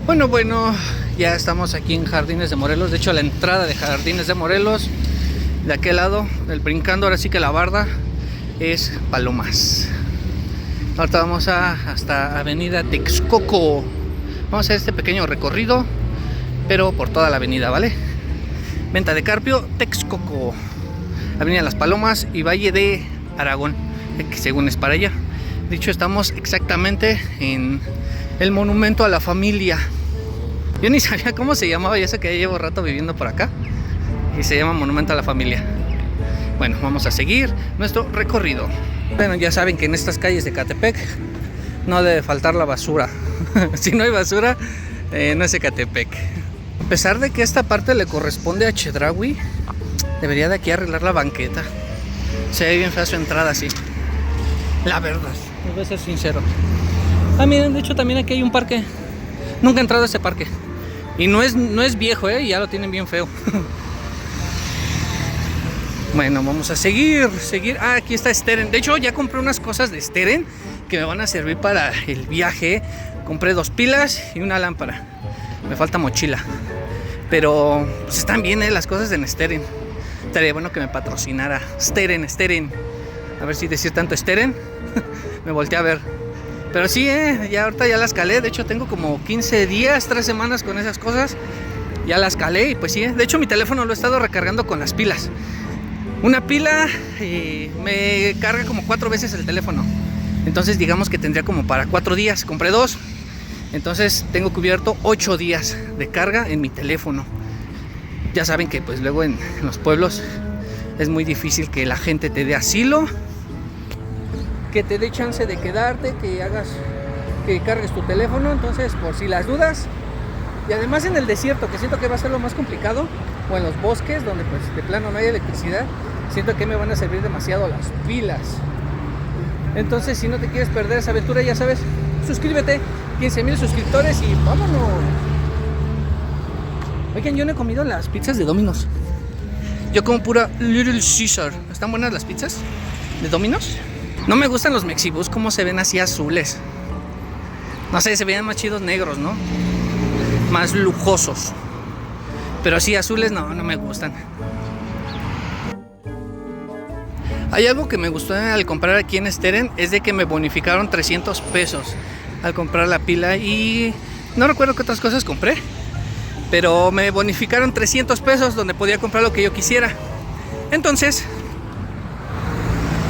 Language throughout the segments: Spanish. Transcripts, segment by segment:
Bueno, ya estamos aquí en Jardines de Morelos. De hecho, la entrada de Jardines de Morelos, de aquel lado, del brincando, ahora sí que la barda, es Palomas. Ahorita vamos hasta Avenida Texcoco. Vamos a hacer este pequeño recorrido, pero por toda la avenida, ¿vale? Venta de Carpio, Texcoco, Avenida Las Palomas y Valle de Aragón, que según es para allá. De hecho, estamos exactamente en el Monumento a la Familia. Yo ni sabía cómo se llamaba, ya sé que ya llevo rato viviendo por acá y se llama Monumento a la Familia. Bueno, vamos a seguir nuestro recorrido. Bueno, ya saben que en estas calles de Ecatepec no debe faltar la basura. Si no hay basura, no es Ecatepec. A pesar de que esta parte le corresponde a Chedraui, debería de aquí arreglar la banqueta. Se ve bien fea su entrada así, la verdad, voy a ser sincero. Miren, de hecho también aquí hay un parque. Nunca he entrado a ese parque. Y no es viejo, ya lo tienen bien feo. Bueno, vamos a seguir. Aquí está Steren. De hecho, ya compré unas cosas de Steren que me van a servir para el viaje. Compré 2 pilas y una lámpara. Me falta mochila. Pero pues están bien, las cosas en Steren. Estaría bueno que me patrocinara Steren. A ver si decir tanto Steren me volteé a ver. Pero sí, ya ahorita ya las calé. De hecho tengo como 15 días, 3 semanas con esas cosas. Ya las calé y pues sí, de hecho mi teléfono lo he estado recargando con las pilas. Una pila me carga como 4 veces el teléfono. Entonces digamos que tendría como para 4 días. Compré 2. Entonces tengo cubierto 8 días de carga en mi teléfono. Ya saben que pues luego en los pueblos es muy difícil que la gente te dé asilo, que te dé chance de quedarte, que cargues tu teléfono. Entonces, por si las dudas, y además en el desierto, que siento que va a ser lo más complicado, o en los bosques donde pues de plano no hay electricidad, siento que me van a servir demasiado las pilas. Entonces, si no te quieres perder esa aventura, ya sabes, suscríbete, 15,000 suscriptores y vámonos. Oigan, yo no he comido las pizzas de Domino's. Yo como pura Little Caesar. ¿Están buenas las pizzas de Domino's? No me gustan los Mexibus, como se ven así azules. No sé, se veían más chidos negros, ¿no? Más lujosos. Pero así azules no me gustan. Hay algo que me gustó al comprar aquí en Steren, es de que me bonificaron 300 pesos al comprar la pila. Y no recuerdo qué otras cosas compré, pero me bonificaron 300 pesos donde podía comprar lo que yo quisiera. Entonces,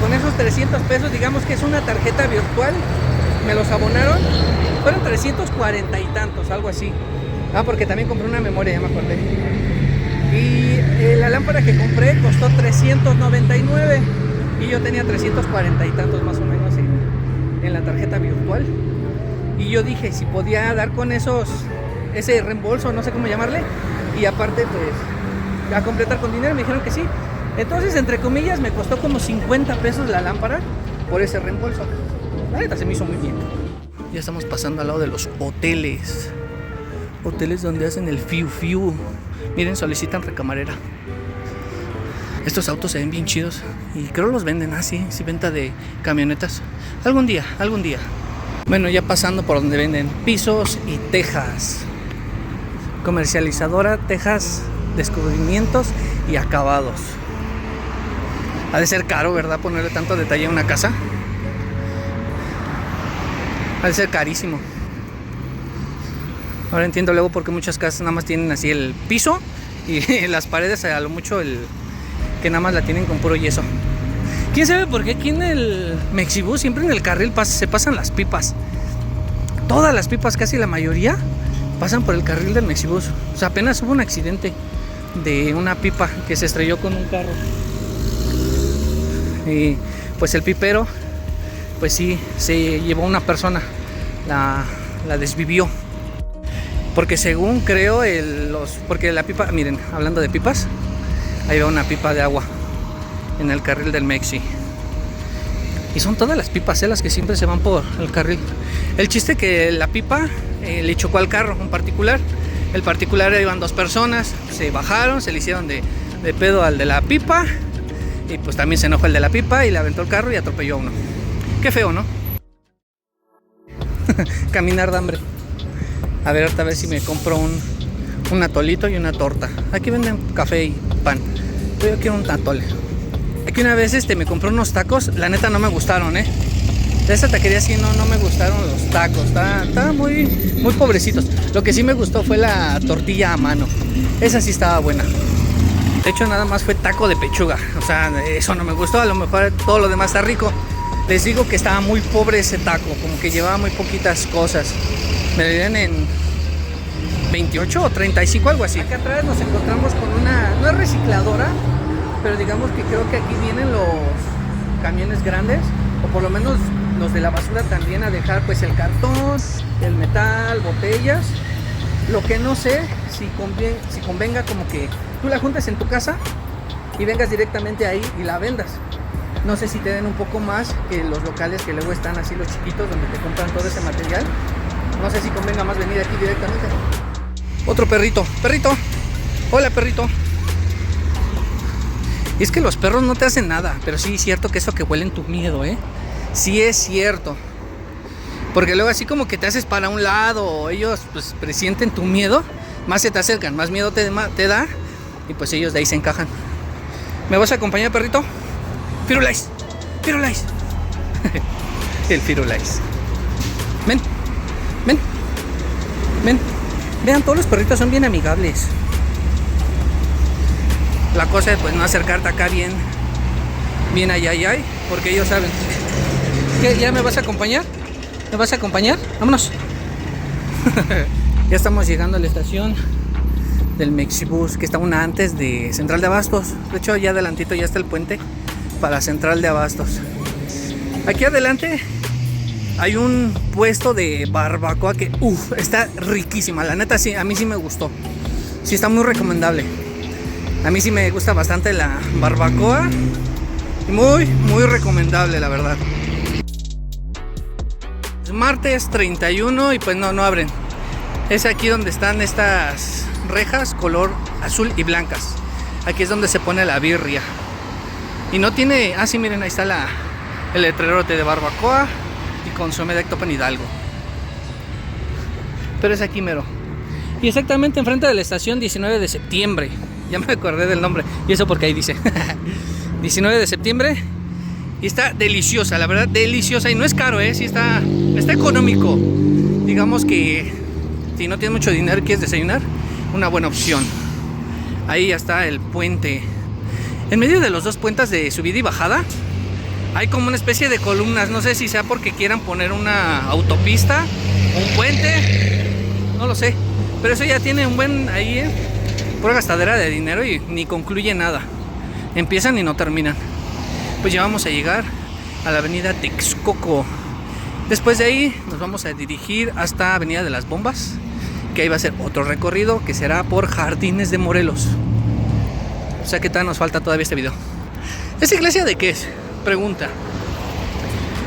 con esos 300 pesos, digamos que es una tarjeta virtual, me los abonaron, fueron 340 y tantos, algo así. Porque también compré una memoria, ya me acordé. Y la lámpara que compré costó 399 y yo tenía 340 y tantos más o menos en la tarjeta virtual. Y yo dije si podía dar con ese reembolso, no sé cómo llamarle, y aparte pues a completar con dinero. Me dijeron que sí. Entonces, entre comillas, me costó como 50 pesos la lámpara por ese reembolso. La neta se me hizo muy bien. Ya estamos pasando al lado de los hoteles. Hoteles donde hacen el fiu. Miren, solicitan recamarera. Estos autos se ven bien chidos y creo los venden así, venta de camionetas. Algún día. Bueno, ya pasando por donde venden pisos y tejas. Comercializadora Tejas, descubrimientos y acabados. Ha de ser caro, ¿verdad? Ponerle tanto detalle a una casa. Ha de ser carísimo. Ahora entiendo luego por qué muchas casas nada más tienen así el piso y las paredes a lo mucho que nada más la tienen con puro yeso. ¿Quién sabe por qué aquí en el Mexibus siempre en el carril se pasan las pipas? Todas las pipas, casi la mayoría, pasan por el carril del Mexibus. O sea, apenas hubo un accidente de una pipa que se estrelló con un carro. Y pues el pipero, pues sí, se llevó a una persona, la desvivió. Porque según creo, porque la pipa, miren, hablando de pipas, ahí va una pipa de agua en el carril del Mexi. Y son todas las pipas, las que siempre se van por el carril. El chiste que la pipa le chocó al carro en particular. El particular iban 2 personas, se bajaron, se le hicieron de pedo al de la pipa. Y pues también se enojó el de la pipa y le aventó el carro y atropelló a uno. Qué feo, ¿no? Caminar de hambre. A ver, ahorita a ver si me compro un atolito y una torta. Aquí venden café y pan, pero yo quiero un atole. Aquí una vez me compré unos tacos, la neta no me gustaron, De esa taquería sí no me gustaron los tacos, estaban muy pobrecitos. Lo que sí me gustó fue la tortilla a mano, esa sí estaba buena. De hecho nada más fue taco de pechuga, o sea, eso no me gustó, a lo mejor todo lo demás está rico. Les digo que estaba muy pobre ese taco, como que llevaba muy poquitas cosas. Me lo dieron en 28 o 35, algo así. Acá atrás nos encontramos con una, no es recicladora, pero digamos que creo que aquí vienen los camiones grandes, o por lo menos los de la basura también, a dejar pues el cartón, el metal, botellas. Lo que no sé si convenga como que tú la juntes en tu casa y vengas directamente ahí y la vendas. No sé si te den un poco más que los locales que luego están así, los chiquitos, donde te compran todo ese material. No sé si convenga más venir aquí directamente. Otro perrito. Perrito. Hola, perrito. Y es que los perros no te hacen nada, pero sí es cierto que eso que huelen tu miedo, Sí es cierto. Porque luego así como que te haces para un lado, o ellos pues presienten tu miedo, más se te acercan, más miedo te da, y pues ellos de ahí se encajan. ¿Me vas a acompañar, perrito? Firulais, Firulais. El Firulais. Ven. Vean, todos los perritos son bien amigables. La cosa es pues no acercarte acá bien allá, porque ellos saben. ¿Qué? ¿Ya me vas a acompañar? ¿Me vas a acompañar? Vámonos. Ya estamos llegando a la estación del Mexibus, que está una antes de Central de Abastos. De hecho, ya adelantito ya está el puente para Central de Abastos. Aquí adelante hay un puesto de barbacoa que está riquísima. La neta sí, a mí sí me gustó. Sí, está muy recomendable. A mí sí me gusta bastante la barbacoa. Muy recomendable, la verdad. Es martes 31 y pues no abren. Es aquí donde están estas rejas color azul y blancas. Aquí es donde se pone la birria. Y no tiene... sí, miren, ahí está el letrerote de barbacoa y consomé de Actopan Hidalgo. Pero es aquí mero. Y exactamente enfrente de la estación 19 de septiembre. Ya me acordé del nombre. Y eso porque ahí dice 19 de septiembre. Y está deliciosa, la verdad, deliciosa. Y no es caro, sí está económico. Digamos que si no tienes mucho dinero y quieres desayunar, una buena opción. Ahí ya está el puente. En medio de los dos puentes de subida y bajada hay como una especie de columnas. No sé si sea porque quieran poner una autopista, un puente, no lo sé. Pero eso ya tiene un buen ahí, pura gastadera de dinero y ni concluye nada. Empiezan y no terminan. Pues ya vamos a llegar a la avenida Texcoco. Después de ahí nos vamos a dirigir hasta Avenida de las Bombas, que ahí va a ser otro recorrido que será por Jardines de Morelos. O sea que tal nos falta todavía este video. ¿Esta iglesia de qué es? Pregunta.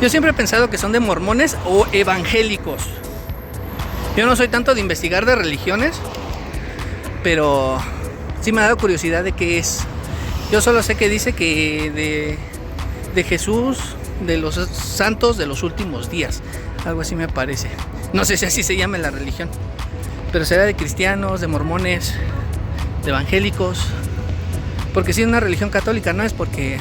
Yo siempre he pensado que son de mormones o evangélicos. Yo no soy tanto de investigar de religiones, pero sí me ha dado curiosidad de qué es. Yo solo sé que dice que de Jesús, de los santos de los últimos días. Algo así me parece. No sé si así se llama la religión, pero será de cristianos, de mormones, de evangélicos. Porque si es una religión católica, no es porque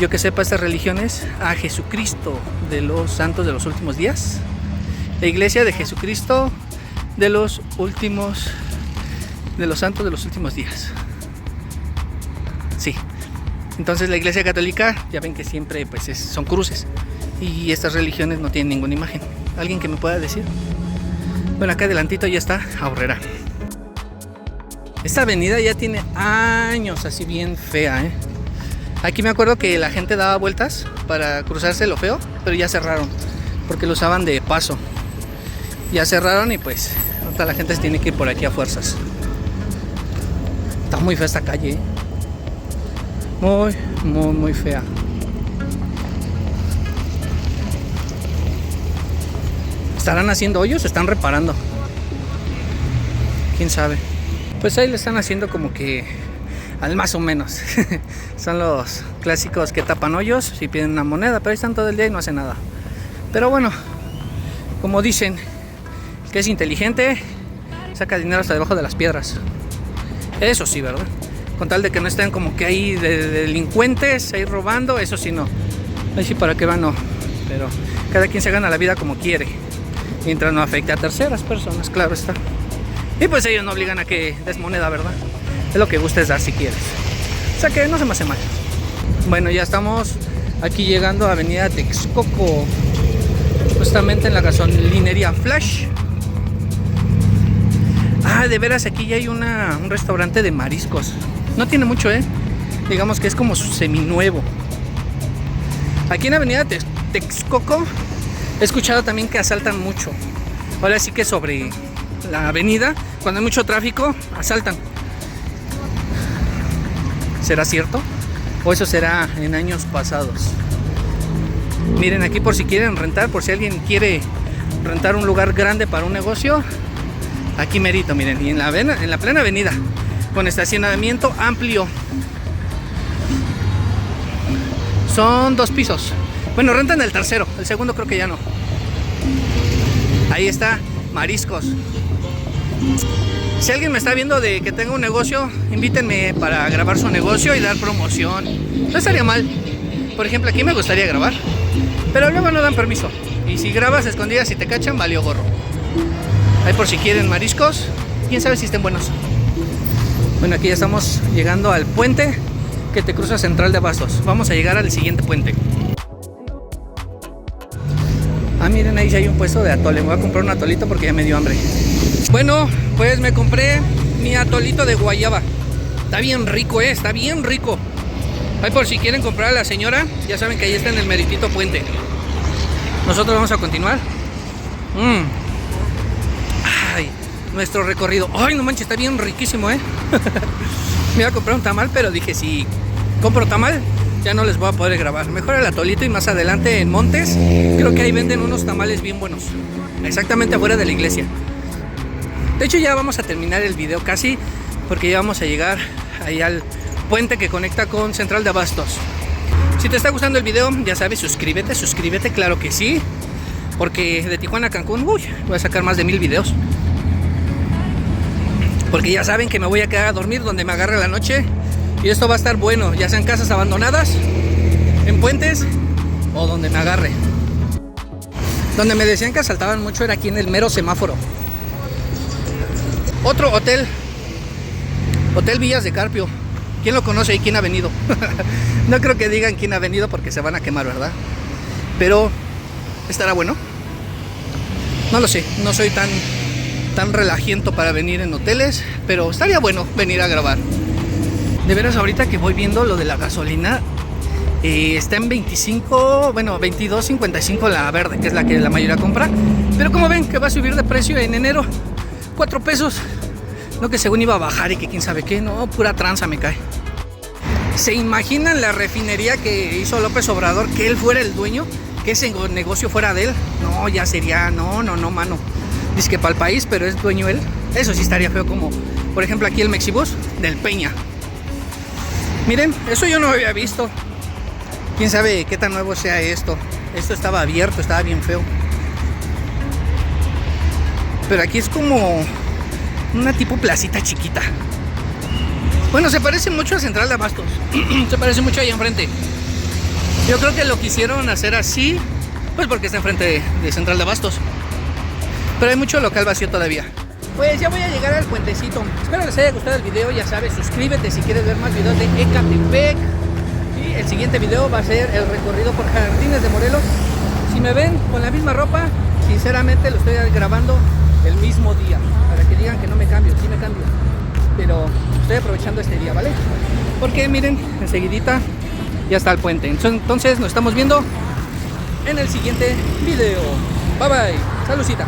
yo que sepa estas religiones a Jesucristo de los santos de los últimos días. La iglesia de Jesucristo de los santos de los últimos días. Sí. Entonces la iglesia católica, ya ven que siempre pues son cruces. Y estas religiones no tienen ninguna imagen. ¿Alguien que me pueda decir? Bueno, acá adelantito ya está Aurrera. Esta avenida ya tiene años así bien fea, Aquí me acuerdo que la gente daba vueltas para cruzarse lo feo, pero ya cerraron, porque lo usaban de paso. Ya cerraron y pues ahorita la gente se tiene que ir por aquí a fuerzas. Está muy fea esta calle, muy fea. ¿Estarán haciendo hoyos o están reparando? ¿Quién sabe? Pues ahí le están haciendo como que al más o menos. Son los clásicos que tapan hoyos y piden una moneda, pero ahí están todo el día y no hacen nada. Pero bueno, como dicen, que es inteligente, saca dinero hasta debajo de las piedras. Eso sí, ¿verdad? Con tal de que no estén como que ahí de delincuentes ahí robando, eso sí no. Ahí sí para que van no. Pero cada quien se gana la vida como quiere, mientras no afecte a terceras personas, claro está. Y pues ellos no obligan a que des moneda, ¿verdad? Es lo que gustes dar si quieres. O sea que no se me hace mal. Bueno, ya estamos aquí llegando a Avenida Texcoco, justamente en la gasolinería Flash. Ah, de veras, aquí ya hay un restaurante de mariscos. No tiene mucho, digamos que es como seminuevo. Aquí en Avenida Texcoco he escuchado también que asaltan mucho. Ahora sí que sobre la avenida, cuando hay mucho tráfico, asaltan. ¿Será cierto? ¿O eso será en años pasados? Miren, aquí por si quieren rentar, por si alguien quiere rentar un lugar grande para un negocio, aquí merito, miren, y en la plena avenida, con estacionamiento amplio. Son 2 pisos. Bueno, rentan el tercero, el segundo creo que ya no. Ahí está, mariscos. Si alguien me está viendo de que tenga un negocio, invítenme para grabar su negocio y dar promoción. No estaría mal. Por ejemplo, aquí me gustaría grabar, pero luego no dan permiso. Y si grabas escondidas y te cachan, valió gorro. Ahí por si quieren mariscos, quién sabe si estén buenos. Bueno, aquí ya estamos llegando al puente que te cruza Central de Abastos. Vamos a llegar al siguiente puente. Ah, miren, ahí sí hay un puesto de atole. Me voy a comprar un atolito porque ya me dio hambre. Bueno, pues me compré mi atolito de guayaba. Está bien rico, está bien rico. Ahí por si quieren comprar a la señora, ya saben que ahí está en el meritito puente. Nosotros vamos a continuar. Ay, nuestro recorrido. Ay, no manches, está bien riquísimo, Me iba a comprar un tamal, pero dije, si compro tamal, ya no les voy a poder grabar. Mejor el atolito y más adelante en Montes, creo que ahí venden unos tamales bien buenos. Exactamente afuera de la iglesia. De hecho, ya vamos a terminar el video casi, porque ya vamos a llegar ahí al puente que conecta con Central de Abastos. Si te está gustando el video, ya sabes, suscríbete, claro que sí. Porque de Tijuana a Cancún, voy a sacar más de 1000 videos. Porque ya saben que me voy a quedar a dormir donde me agarre la noche. Y esto va a estar bueno, ya sean casas abandonadas, en puentes o donde me agarre. Donde me decían que asaltaban mucho era aquí en el mero semáforo. Otro hotel, Hotel Villas de Carpio. ¿Quién lo conoce y quién ha venido? No creo que digan quién ha venido porque se van a quemar, ¿verdad? Pero estará bueno. No lo sé, no soy tan relajiento para venir en hoteles, pero estaría bueno venir a grabar. De veras, ahorita que voy viendo lo de la gasolina, está en 22.55 la verde, que es la que la mayoría compra. Pero como ven que va a subir de precio en enero, 4 pesos. No, que según iba a bajar y que quién sabe qué, no, pura tranza me cae. ¿Se imaginan la refinería que hizo López Obrador, que él fuera el dueño? Que ese negocio fuera de él. No, ya sería, no, mano. Dice que para el país, pero es dueño él. Eso sí estaría feo, como por ejemplo aquí el Mexibus del Peña. Miren, eso yo no lo había visto. Quién sabe qué tan nuevo sea esto. Esto estaba abierto, estaba bien feo. Pero aquí es como una tipo placita chiquita. Bueno, se parece mucho a Central de Abastos. Se parece mucho ahí enfrente. Yo creo que lo quisieron hacer así, pues porque está enfrente de Central de Abastos. Pero hay mucho local vacío todavía. Pues ya voy a llegar al puentecito. Espero les haya gustado el video. Ya sabes, suscríbete si quieres ver más videos de Ecatepec. Y el siguiente video va a ser el recorrido por Jardines de Morelos. Si me ven con la misma ropa, sinceramente lo estoy grabando el mismo día, para que digan que no me cambio. Sí me cambio, pero estoy aprovechando este día, ¿vale? Porque miren, enseguidita ya está el puente. Entonces nos estamos viendo en el siguiente video. Bye bye, saludcita.